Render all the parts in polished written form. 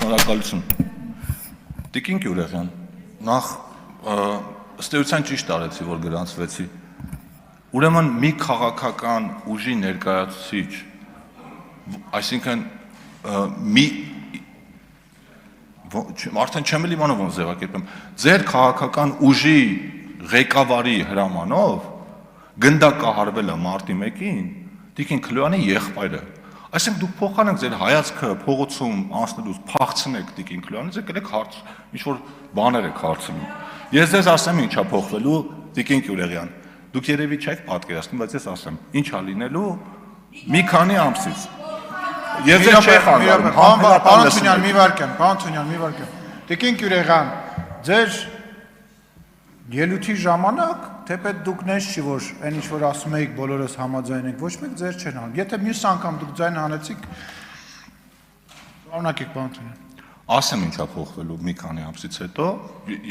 Շնորհակալություն։ Տիկին Գյուրեղյան, նախ ըստ էության ճիշտ արեցի, որ գրանցվեցի։ Ուրեմն մի քաղաքական ուժի ներկայացուցիչ, այսինքն մի արդեն չեմ էլ իմանում ոնց ձևակերպեմ, ձեր քաղաքական ուժի ղեկավարի հրամանով գնդակահարվել է մարտի 1-ին Տիկին Քլոյանի եղբայրը։ Այսինքն դուք փոխանակ ձեր հայացքը փողոցում անցնելուց փախցնեք Տիկին Քլոյանից, եկեք հարց, ինչ-որ բաներ եք հարցնում։ Ես ձեզ ասեմ ինչա փոխվելու Տիկին Գյուրեղյան։ Դուք երևի չեք պատկերացնում, բայց ես ասեմ, ինչա լինելու մի քանի ամսից։ Ես ձեզ չեմ խանգարում, Պարոն Թունյան, մի վարքյան։ Տիկին Գյուրեղյան, ձեր ելույթի ժամանակ, թեպետ դուք նես չի, որ այն ինչ որ ասում եք բոլորս համաձայն ենք, ոչ մեկ ձեր չեն հանում։ Եթե մյուս անգամ դուք ձայն հանեցիք, շարունակեք, պարոն Թունյան։ Ասեմ ինչա փոխվելու մի քանի ամսից հետո,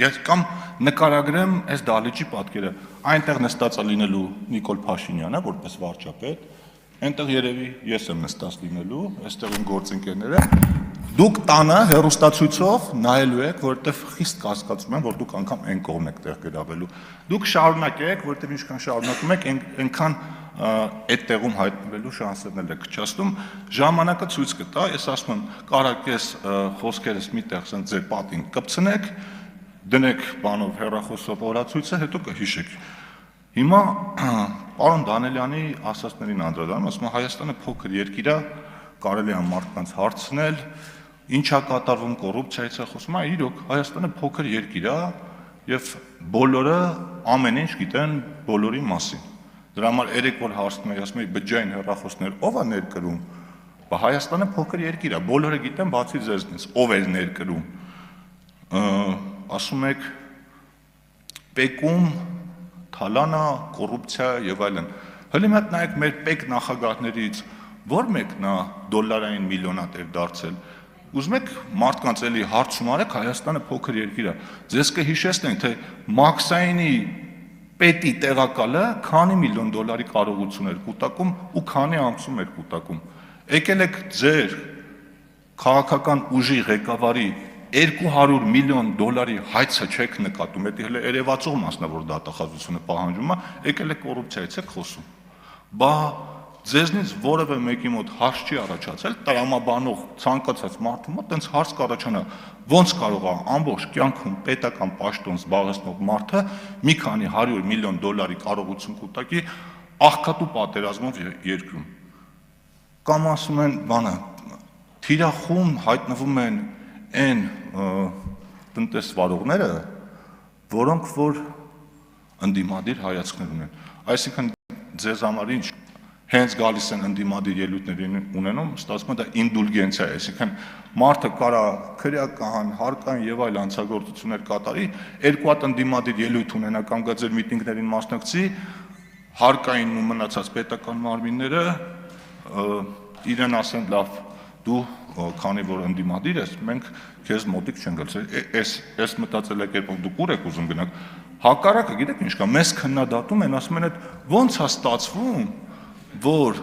ես կամ նկարագրեմ այս դահլիճի պատկերը, այնտեղ նստած է լինելու Նիկոլ Փաշինյանը, որպես վարչապետ, այնտեղ երևի ես եմ նստած լինելու, այստեղ իմ գործընկերները, դուք տանը հեռուստացույցով նայելու եք, որովհետև խիստ կասկածում եմ, որ դուք անգամ այն կողմն եք տեղ գրավելու։ Դուք շարունակեք, որովհետև ինչքան շարունակում եք, այնքան այդ տեղում հայտնվելու շանսերն եք քչացնում, ժամանակը ցույց կտա, ես ասում եմ, կարակ ես խոսքերս միտեղ ասենք ձեր պատին կպցնեք, դնեք բանով հեռախոսով օրացույցը, հետո կհիշեք։ Հիմա պարոն Դանելյանի ասածներին անդրադառնում, ասում եմ Հայաստանը փոքր երկիր է, կարելի է մարդկանց հարցնել, ինչա կատարվում կոռուպցիայից է խոսում, իրոք Հայաստանը փոքր երկիր է եւ բոլորը ամեն ինչ գիտեն բոլորի մասին։ Դրա համար երեք որ հարցնում եք, ասում եք բջջային հեռախոսներ ով է ներկրում, բա Հայաստանը փոքր երկիր է, բոլորը գիտեն բացի ձեզնից, ով է ներկրում։ Ասում եք պեկում, թալանա, կոռուպցիա եւ այլն։ Հələ մի հատ նայեք մեր պեկ նախագահներից, որ մեկն է դոլարային միլիոնատեր դարձել։ Ուզում եք մարդկանց էլի հարցում արեք, Հայաստանը փոքր երկիր է։ Ձեզ կհիշեցնեն, թե Մաքսայինի պետի տեղակալը քանի միլիոն դոլարի կարողություն էր կուտակում ու քանի ամսում էր կուտակում։ Եկել եք ձեր քաղաքական ուժի ղեկավարի 200 միլիոն դոլարի հայցը չեք նկատում, դա հələ երևացող մասնավոր դատախազությունը պահանջում է, եկել եք կոռուպցիայից եք խոսում։ Բա ձեզնից որևէ մեկի մոտ հարց չի առաջացել, տրամաբանող ցանկացած մարդու մոտ տենց հարց կառաջանա, ոնց կարող է ամբողջ կյանքում պետական պաշտոն զբաղեցնող մարդը մի քանի 100 միլիոն դոլարի կարողություն կուտակի աղքատու պատերազմով երկրում։ Կամ ասում են, բանը, թիրախում հայտնվում են այն տնտեսվարողները, որոնք որ ընդդիմադիր հայացքներ ունեն։ Այսինքն ձեզ համար ինչ հենց գալիս են ընդդիմադիր ելույթներ ունենում, ստացվում է դա ինդուլգենցիա է, այսինքն մարդը կարա քրեական, հարկային եւ այլ անցագործություններ կատարի, երկու հատ ընդդիմադիր ելույթ ունենա կամ գա ձեր միտինգներին մասնակցի, հարկային ու մնացած պետական մարմինները իրեն ասեն լավ, դու քանի որ ընդդիմադիր ես, մենք քեզ մոտիկ չենք գալիս, այս մտածելակերպով դուք ուր եք ուզում գնաք, հակառակը գիտեք ինչ կա, մեզ քննադատում են, ասում են այդ ոնց է ստացվում, որ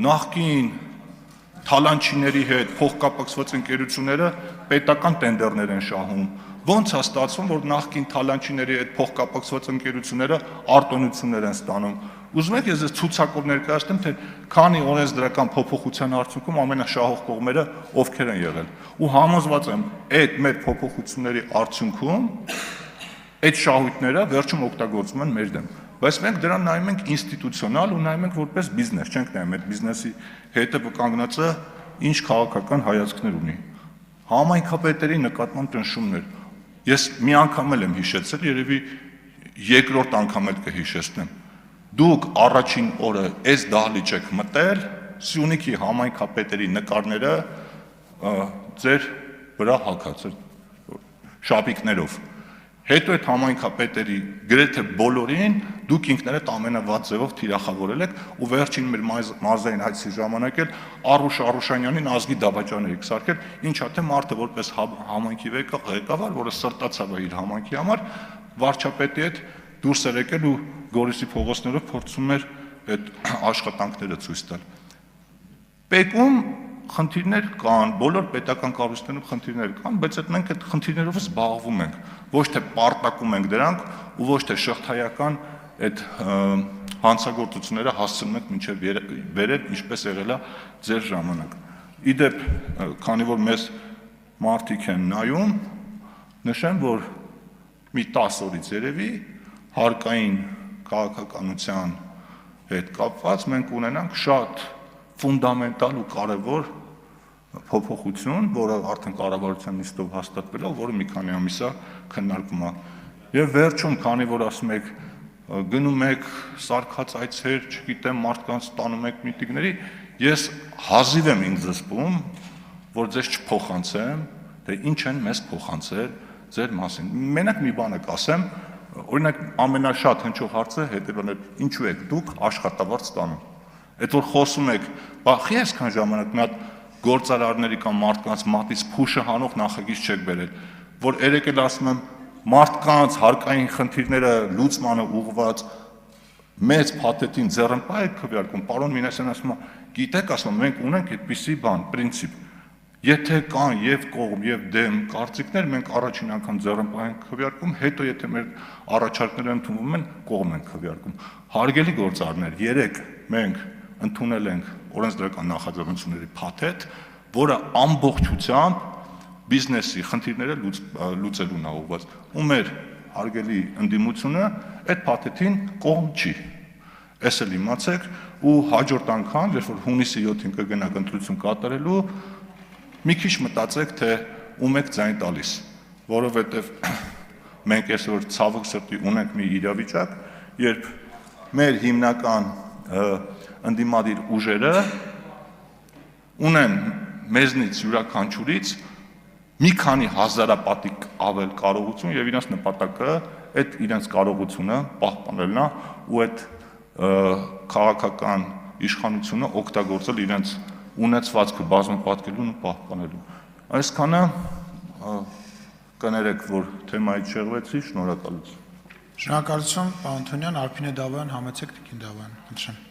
նախկին թալանչիների հետ փոխկապակցված ընկերությունները պետական տենդերներ են շահում, ոնց է ստացվում, որ նախկին թալանչիների հետ փոխկապակցված ընկերությունները արտոնություններ են ստանում։ Ուզում եք ես ցուցակով ներկայացնեմ, թե քանի օրենսդրական փոփոխության արդյունքում ամենաշահող կողմերը ովքեր են եղել։ Ու համոզված եմ, այդ մեր փոփոխությունների արդյունքում այդ շահույթները վերջում օգտագործվում են մեր դեմ։ Բայց մենք դրան նայում ենք ինստիտուցիոնալ ու նայում ենք որպես բիզնես, չենք նայում այդ բիզնեսի հետը կանգնածը ինչ քաղաքական հայացքներ ունի։ Համայնքապետերի նկատմամբ ճնշումներ։ Ես մի անգամ եմ հիշեցել, երևի երկրորդ անգամ էլ կհիշեցնեմ։ Դուք առաջին օրը այս դահլիճ եք մտել, Սյունիքի համայնքապետերի նկարները ձեր վրա հագած շապիկներով։ Հետո այդ համայնքապետերի գրեթե բոլորին դուք ինքներդ ամենավատ ձևով թիրախավորել եք ու վերջին մեր մարզային հայցի ժամանակ էլ Արուշ Արուշանյանին ազգի դավաճան եք սարքել, ինչա թե մարդը որպես համայնքի ղեկավար, որը սրտացավ է իր համայնքի համար, վարչապետի հետ դուրս էր եկել ու Գորիսի փողոցներով փորձում էր այդ աշխատանքները ցույց տալ։ Պեկում խնդիրներ կան, բոլոր պետական կառույցներում խնդիրներ կան, բայց մենք այդ խնդիրներով զբաղվում ենք, ոչ թե պարտակում ենք դրանք ու ոչ թե շղթայական այդ հանցագործությունները հասցնում ենք մինչև վերև, ինչպես եղել է ձեր ժամանակ։ Իդեպ, քանի որ մեզ մարդիկ են նայում, նշեմ, որ մի 10 օրից երևի հարկային քաղաքականության հետ կապված մենք ունենանք շատ ֆունդամենտալ ու կարևոր փոփոխություն, որը արդեն կառավարության նիստով հաստատվել է, որը մի քանի ամիս է քննարկվում է։ Եվ վերջում, քանի որ ասում եք գնում եք սարքած այցեր, չգիտեմ, մարդկանց տանում եք միտինգների, ես հազիվ եմ ինձ զսպում, որ ձեզ չփոխանցեմ, թե ինչ են մեզ փոխանցել ձեր մասին։ Մենակ մի բան կասեմ, օրինակ ամենաշատ հնչող հարցը հետևն է, ինչու եք դուք աշխատավարձ ստանում։ Այդ որ խոսում եք, բախի այսքան ժամանակ մի հատ գործարարների կամ մարդկանց մատից փուշը հանող նախագիծ չեք բերել, որ երեք էլ ասում եմ մարդկանց հարկային խնդիրները լուծմանը ուղղված մեծ փաթեթին ձեռնպահ եք քվեարկում, պարոն Մինասյանն ասում է, գիտեք, ասում մենք ունենք այդպիսի բան, պրինցիպ, եթե կան եւ կողմ եւ դեմ կարծիքներ, մենք առաջին անգամ ձեռնպահ ենք քվեարկում, հետո եթե մեր առաջարկները ընդունվում են, կողմ ենք քվեարկում։ Հարգելի գործարարներ, երեք մենք ընդունել ենք օրենսդրական նախաձեռնությունների փաթեթ, որը ամբողջությամբ բիզնեսի խնդիրները լուծելուն է ուղղված։ Ու մեր հարգելի ընդդիմությունը այդ փաթեթին կողմ չի։ Էս էլ իմացեք ու հաջորդ անգամ, երբ որ հունիսի 7-ին կգնաք ընտրություն կատարելու, մի քիչ մտածեք, թե ում եք ձայն տալիս, որովհետև մենք այսօր ցավոք սրտի ունենք մի իրավիճակ, երբ մեր հիմնական ընդդիմադիր ուժերը ունեն մեզնից յուրաքանչյուրից մի քանի հազարապատիկ ավել կարողություն եւ իրենց նպատակը այդ իրենց կարողությունը պահպանելն է ու այդ քաղաքական իշխանությունը օգտագործել իրենց ունեցվածքը բազմապատկելուն ու պահպանելուն։ Այսքանը կներեք, որ թեմայից շեղվեցի, շնորհակալություն։ Շնորհակալություն, պարոն Թոնյան, Արփինե Դավոյան, համեցեք Տիկին Դավոյան, խնդրեմ։